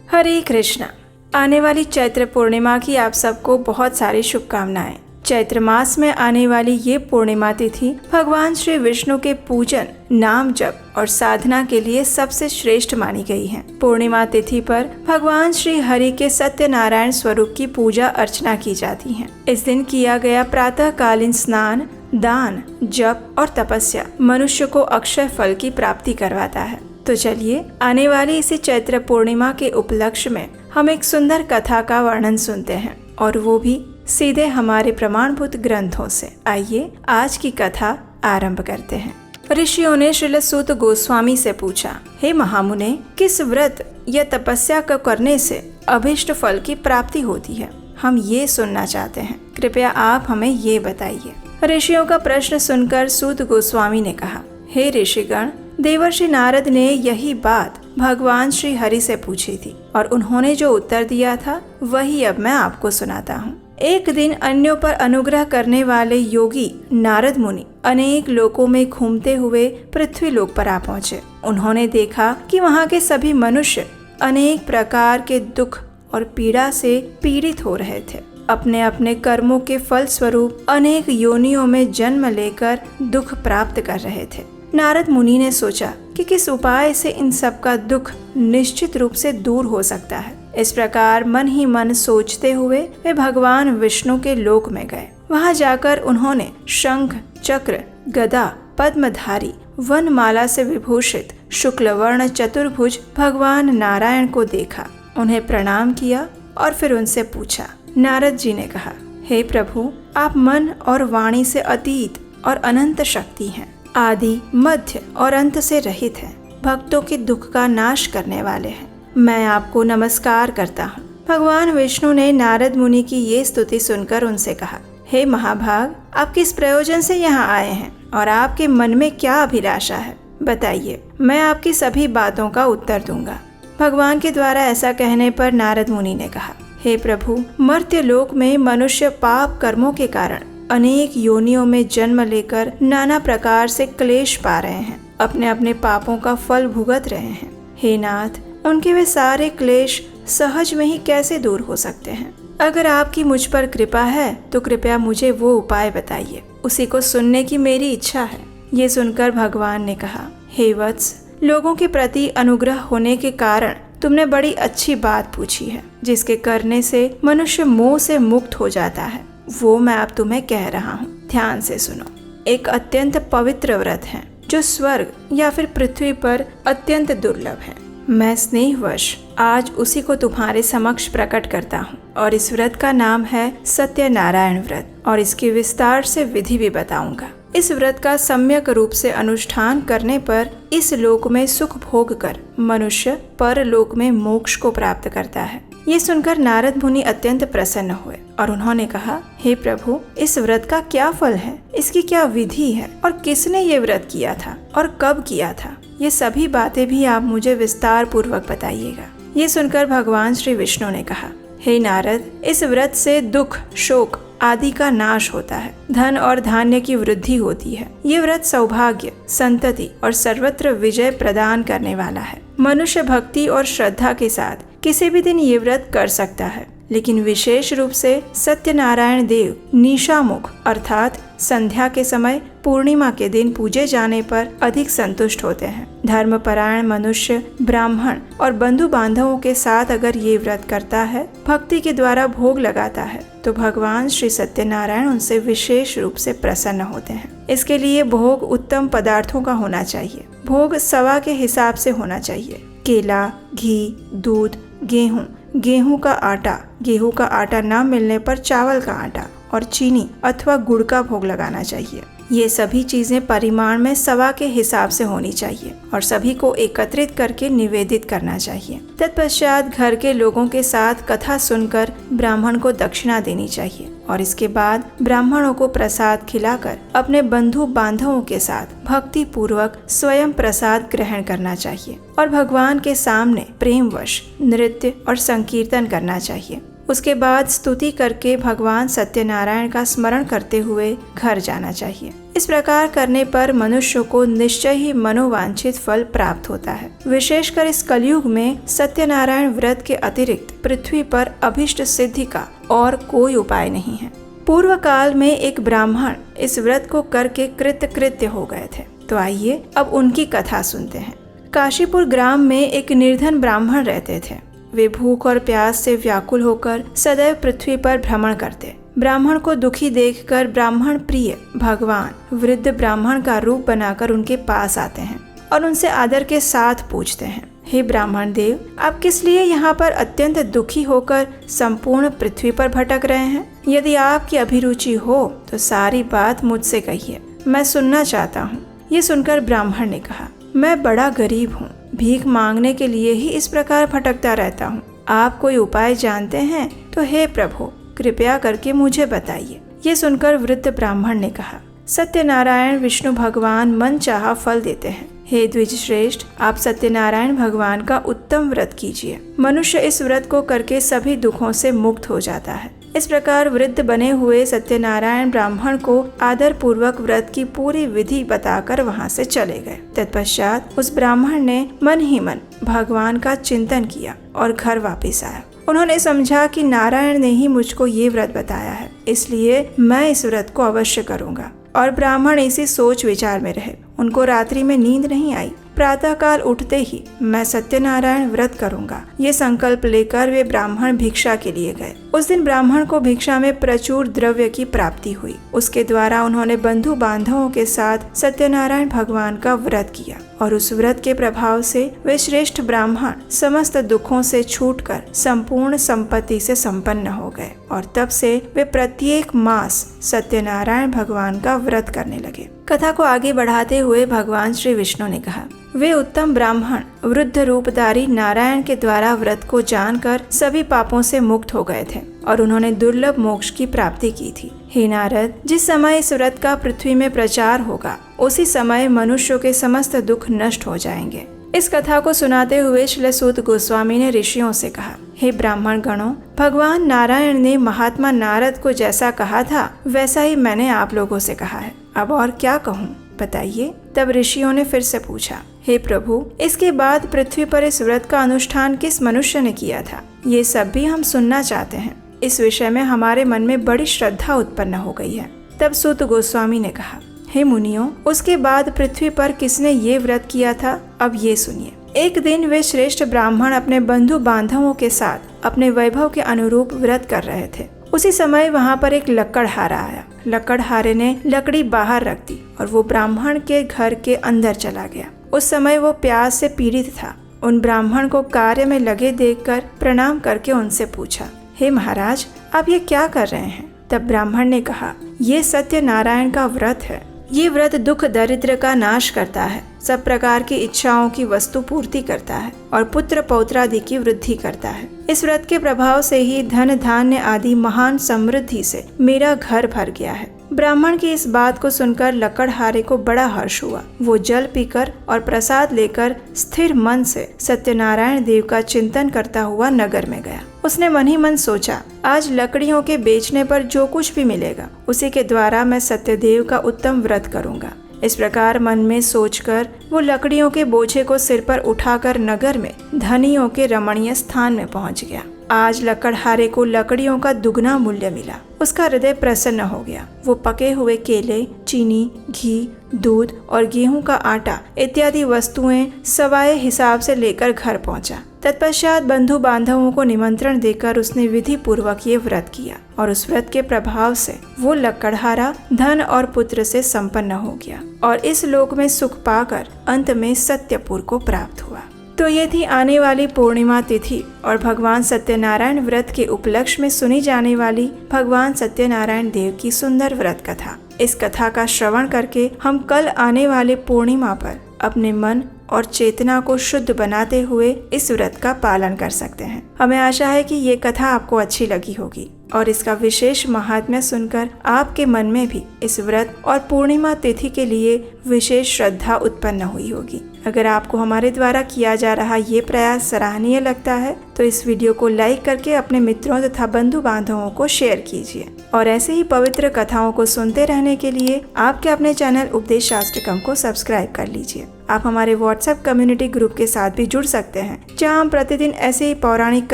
हरे कृष्णा। आने वाली चैत्र पूर्णिमा की आप सबको बहुत सारी शुभकामनाएं। चैत्र मास में आने वाली ये पूर्णिमा तिथि भगवान श्री विष्णु के पूजन, नाम जप और साधना के लिए सबसे श्रेष्ठ मानी गई है। पूर्णिमा तिथि पर भगवान श्री हरि के सत्यनारायण स्वरूप की पूजा अर्चना की जाती है। इस दिन किया गया प्रातःकालीन स्नान, दान, जप और तपस्या मनुष्य को अक्षय फल की प्राप्ति करवाता है। तो चलिए आने वाली इसी चैत्र पूर्णिमा के उपलक्ष्य में हम एक सुंदर कथा का वर्णन सुनते हैं, और वो भी सीधे हमारे प्रमाणभूत ग्रंथों से। आइए आज की कथा आरंभ करते हैं। ऋषियों ने श्रील सूत गोस्वामी से पूछा, हे महामुने, किस व्रत या तपस्या को करने से अभिष्ट फल की प्राप्ति होती है? हम ये सुनना चाहते हैं, कृपया आप हमें ये बताइए। ऋषियों का प्रश्न सुनकर सूत गोस्वामी ने कहा, हे ऋषिगण, देवर्षि नारद ने यही बात भगवान श्री हरि से पूछी थी, और उन्होंने जो उत्तर दिया था वही अब मैं आपको सुनाता हूँ। एक दिन अन्यों पर अनुग्रह करने वाले योगी नारद मुनि अनेक लोकों में घूमते हुए पृथ्वी लोक पर आ पहुँचे। उन्होंने देखा कि वहाँ के सभी मनुष्य अनेक प्रकार के दुख और पीड़ा से पीड़ित हो रहे थे। अपने अपने कर्मों के फल स्वरूप अनेक योनियों में जन्म लेकर दुख प्राप्त कर रहे थे। नारद मुनि ने सोचा कि किस उपाय से इन सब का दुख निश्चित रूप से दूर हो सकता है। इस प्रकार मन ही मन सोचते हुए वे भगवान विष्णु के लोक में गए। वहां जाकर उन्होंने शंख, चक्र, गदा, पद्मधारी, वनमाला से विभूषित शुक्ल वर्ण चतुर्भुज भगवान नारायण को देखा, उन्हें प्रणाम किया और फिर उनसे पूछा। नारद जी ने कहा, हे प्रभु, आप मन और वाणी से अतीत और अनंत शक्ति हैं, आदि, मध्य और अंत से रहित हैं, भक्तों के दुख का नाश करने वाले हैं। मैं आपको नमस्कार करता हूँ। भगवान विष्णु ने नारद मुनि की ये स्तुति सुनकर उनसे कहा, हे महाभाग, आप किस प्रयोजन से यहाँ आए हैं और आपके मन में क्या अभिलाषा है? बताइए, मैं आपकी सभी बातों का उत्तर दूंगा। भगवान के द्वारा ऐसा कहने पर नारद मुनि ने कहा, हे प्रभु, मर्त्य लोक में मनुष्य पाप कर्मों के कारण अनेक योनियों में जन्म लेकर नाना प्रकार से क्लेश पा रहे हैं, अपने अपने पापों का फल भुगत रहे हैं। हे नाथ, उनके वे सारे क्लेश सहज में ही कैसे दूर हो सकते हैं? अगर आपकी मुझ पर कृपा है तो कृपया मुझे वो उपाय बताइए, उसी को सुनने की मेरी इच्छा है। ये सुनकर भगवान ने कहा, हे वत्स, लोगों के प्रति अनुग्रह होने के कारण तुमने बड़ी अच्छी बात पूछी है, जिसके करने से मनुष्य मोह से मुक्त हो जाता है। वो मैं अब तुम्हें कह रहा हूँ, ध्यान से सुनो। एक अत्यंत पवित्र व्रत है जो स्वर्ग या फिर पृथ्वी पर अत्यंत दुर्लभ है। मैं स्नेहवश आज उसी को तुम्हारे समक्ष प्रकट करता हूँ, और इस व्रत का नाम है सत्यनारायण व्रत, और इसकी विस्तार से विधि भी बताऊंगा। इस व्रत का सम्यक रूप से अनुष्ठान करने पर इस लोक में सुख भोग कर मनुष्य परलोक में मोक्ष को प्राप्त करता है। ये सुनकर नारद मुनि अत्यंत प्रसन्न हुए और उन्होंने कहा, हे प्रभु, इस व्रत का क्या फल है, इसकी क्या विधि है, और किसने ये व्रत किया था और कब किया था? ये सभी बातें भी आप मुझे विस्तार पूर्वक बताइएगा। ये सुनकर भगवान श्री विष्णु ने कहा, हे नारद, इस व्रत से दुख, शोक आदि का नाश होता है, धन और धान्य की वृद्धि होती है। ये व्रत सौभाग्य, संतति और सर्वत्र विजय प्रदान करने वाला है। मनुष्य भक्ति और श्रद्धा के साथ किसी भी दिन ये व्रत कर सकता है, लेकिन विशेष रूप से सत्यनारायण देव निशामुख अर्थात संध्या के समय पूर्णिमा के दिन पूजे जाने पर अधिक संतुष्ट होते हैं। धर्मपरायण मनुष्य ब्राह्मण और बंधु बांधवों के साथ अगर ये व्रत करता है, भक्ति के द्वारा भोग लगाता है, तो भगवान श्री सत्यनारायण उनसे विशेष रूप से प्रसन्न होते हैं। इसके लिए भोग उत्तम पदार्थों का होना चाहिए। भोग सवा के हिसाब से होना चाहिए। केला, घी, दूध, गेहूं का आटा, गेहूं का आटा न मिलने पर चावल का आटा और चीनी अथवा गुड़ का भोग लगाना चाहिए। ये सभी चीजें परिमाण में सवा के हिसाब से होनी चाहिए और सभी को एकत्रित करके निवेदित करना चाहिए। तत्पश्चात घर के लोगों के साथ कथा सुनकर ब्राह्मण को दक्षिणा देनी चाहिए, और इसके बाद ब्राह्मणों को प्रसाद खिलाकर अपने बंधु बांधवों के साथ भक्ति पूर्वक स्वयं प्रसाद ग्रहण करना चाहिए और भगवान के सामने प्रेमवश नृत्य और संकीर्तन करना चाहिए। उसके बाद स्तुति करके भगवान सत्यनारायण का स्मरण करते हुए घर जाना चाहिए। इस प्रकार करने पर मनुष्य को निश्चय ही मनोवांछित फल प्राप्त होता है। विशेषकर इस कलयुग में सत्यनारायण व्रत के अतिरिक्त पृथ्वी पर अभिष्ट सिद्धि का और कोई उपाय नहीं है। पूर्व काल में एक ब्राह्मण इस व्रत को करके कृतकृत्य हो गए थे। तो आइए अब उनकी कथा सुनते हैं। काशीपुर ग्राम में एक निर्धन ब्राह्मण रहते थे। वे भूख और प्यास से व्याकुल होकर सदैव पृथ्वी पर भ्रमण करते। ब्राह्मण को दुखी देखकर ब्राह्मण प्रिय भगवान वृद्ध ब्राह्मण का रूप बनाकर उनके पास आते हैं और उनसे आदर के साथ पूछते हैं, हे ब्राह्मण देव, आप किस लिए यहाँ पर अत्यंत दुखी होकर संपूर्ण पृथ्वी पर भटक रहे हैं? यदि आपकी अभिरुचि हो तो सारी बात मुझसे कहिए, मैं सुनना चाहता हूँ। ये सुनकर ब्राह्मण ने कहा, मैं बड़ा गरीब हूँ, भीख मांगने के लिए ही इस प्रकार भटकता रहता हूँ। आप कोई उपाय जानते हैं तो हे प्रभु कृपया करके मुझे बताइए। ये सुनकर वृद्ध ब्राह्मण ने कहा, सत्यनारायण विष्णु भगवान मन चाहा फल देते हैं। हे द्विज श्रेष्ठ, आप सत्यनारायण भगवान का उत्तम व्रत कीजिए। मनुष्य इस व्रत को करके सभी दुखों से मुक्त हो जाता है। इस प्रकार वृद्ध बने हुए सत्यनारायण ब्राह्मण को आदर पूर्वक व्रत की पूरी विधि बताकर वहां से चले गए। तत्पश्चात उस ब्राह्मण ने मन ही मन भगवान का चिंतन किया और घर वापिस आया। उन्होंने समझा कि नारायण ने ही मुझको ये व्रत बताया है, इसलिए मैं इस व्रत को अवश्य करूँगा। और ब्राह्मण इसी सोच विचार में रहे। उनको रात्रि में नींद नहीं आई। प्रातःकाल उठते ही मैं सत्यनारायण व्रत करूंगा, ये संकल्प लेकर वे ब्राह्मण भिक्षा के लिए गए। उस दिन ब्राह्मण को भिक्षा में प्रचुर द्रव्य की प्राप्ति हुई। उसके द्वारा उन्होंने बंधु बांधवों के साथ सत्यनारायण भगवान का व्रत किया और उस व्रत के प्रभाव से वे श्रेष्ठ ब्राह्मण समस्त दुखों से छूटकर संपूर्ण संपत्ति से संपन्न हो गए। और तब से वे प्रत्येक मास सत्यनारायण भगवान का व्रत करने लगे। कथा को आगे बढ़ाते हुए भगवान श्री विष्णु ने कहा, वे उत्तम ब्राह्मण वृद्ध रूपधारी नारायण के द्वारा व्रत को जानकर सभी पापों से मुक्त हो गए थे और उन्होंने दुर्लभ मोक्ष की प्राप्ति की थी। हे नारद, जिस समय इस व्रत का पृथ्वी में प्रचार होगा उसी समय मनुष्यों के समस्त दुख नष्ट हो जाएंगे। इस कथा को सुनाते हुए श्री सूत गोस्वामी ने ऋषियों से कहा, हे ब्राह्मण गणों, भगवान नारायण ने महात्मा नारद को जैसा कहा था वैसा ही मैंने आप लोगों से कहा है। अब और क्या कहूँ, बताइए। तब ऋषियों ने फिर से पूछा, हे प्रभु, इसके बाद पृथ्वी पर इस व्रत का अनुष्ठान किस मनुष्य ने किया था? ये सब भी हम सुनना चाहते हैं। इस विषय में हमारे मन में बड़ी श्रद्धा उत्पन्न हो गई है। तब सूत गोस्वामी ने कहा, हे मुनियों, उसके बाद पृथ्वी पर किसने ये व्रत किया था, अब ये सुनिए। एक दिन वे श्रेष्ठ ब्राह्मण अपने बंधु बांधवों के साथ अपने वैभव के अनुरूप व्रत कर रहे थे। उसी समय वहाँ पर एक लकड़हारा आया। लकड़हारे ने लकड़ी बाहर रख दी और वो ब्राह्मण के घर के अंदर चला गया। उस समय वो प्यास से पीड़ित था। उन ब्राह्मण को कार्य में लगे देखकर प्रणाम करके उनसे पूछा, हे महाराज, आप ये क्या कर रहे हैं? तब ब्राह्मण ने कहा, ये सत्यनारायण का व्रत है। ये व्रत दुख दरिद्र का नाश करता है, सब प्रकार की इच्छाओं की वस्तु पूर्ति करता है और पुत्र पौत्रादि की वृद्धि करता है। इस व्रत के प्रभाव से ही धन धान्य आदि महान समृद्धि से मेरा घर भर गया है। ब्राह्मण की इस बात को सुनकर लकड़हारे को बड़ा हर्ष हुआ। वो जल पीकर और प्रसाद लेकर स्थिर मन से सत्यनारायण देव का चिंतन करता हुआ नगर में गया। उसने मन ही मन सोचा, आज लकड़ियों के बेचने पर जो कुछ भी मिलेगा उसी के द्वारा मैं सत्यदेव का उत्तम व्रत करूंगा। इस प्रकार मन में सोचकर वो लकड़ियों के बोझे को सिर पर उठाकर नगर में धनियों के रमणीय स्थान में पहुंच गया। आज लकड़हारे को लकड़ियों का दुगना मूल्य मिला। उसका हृदय प्रसन्न हो गया। वो पके हुए केले, चीनी, घी, दूध और गेहूं का आटा इत्यादि वस्तुएं सवाए हिसाब से लेकर घर पहुंचा। तत्पश्चात बंधु बांधवों को निमंत्रण देकर उसने विधि पूर्वक ये व्रत किया और उस व्रत के प्रभाव से वो लकड़हारा धन और पुत्र से संपन्न हो गया और इस लोक में सुख पाकर अंत में सत्यपुर को प्राप्त हुआ। तो ये थी आने वाली पूर्णिमा तिथि और भगवान सत्यनारायण व्रत के उपलक्ष्य में सुनी जाने वाली भगवान सत्यनारायण देव की सुंदर व्रत कथा। इस कथा का श्रवण करके हम कल आने वाले पूर्णिमा पर अपने मन और चेतना को शुद्ध बनाते हुए इस व्रत का पालन कर सकते हैं। हमें आशा है कि ये कथा आपको अच्छी लगी होगी और इसका विशेष महात्म्य सुनकर आपके मन में भी इस व्रत और पूर्णिमा तिथि के लिए विशेष श्रद्धा उत्पन्न हुई होगी। अगर आपको हमारे द्वारा किया जा रहा ये प्रयास सराहनीय लगता है तो इस वीडियो को लाइक करके अपने मित्रों तथा बंधु बांधवों को शेयर कीजिए। और ऐसे ही पवित्र कथाओं को सुनते रहने के लिए आपके अपने चैनल उपदेश शास्त्रकम को सब्सक्राइब कर लीजिए। आप हमारे व्हाट्सएप कम्युनिटी ग्रुप के साथ भी जुड़ सकते हैं, जहां हम प्रतिदिन ऐसे ही पौराणिक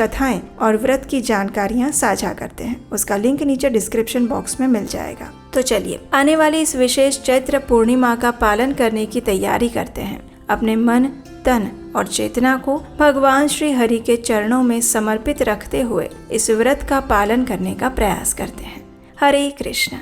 कथाएं और व्रत की जानकारियां साझा करते हैं। उसका लिंक नीचे डिस्क्रिप्शन बॉक्स में मिल जाएगा। तो चलिए आने वाली इस विशेष चैत्र पूर्णिमा का पालन करने की तैयारी करते हैं। अपने मन, तन और चेतना को भगवान श्री हरि के चरणों में समर्पित रखते हुए इस व्रत का पालन करने का प्रयास करते हैं। हरे कृष्ण।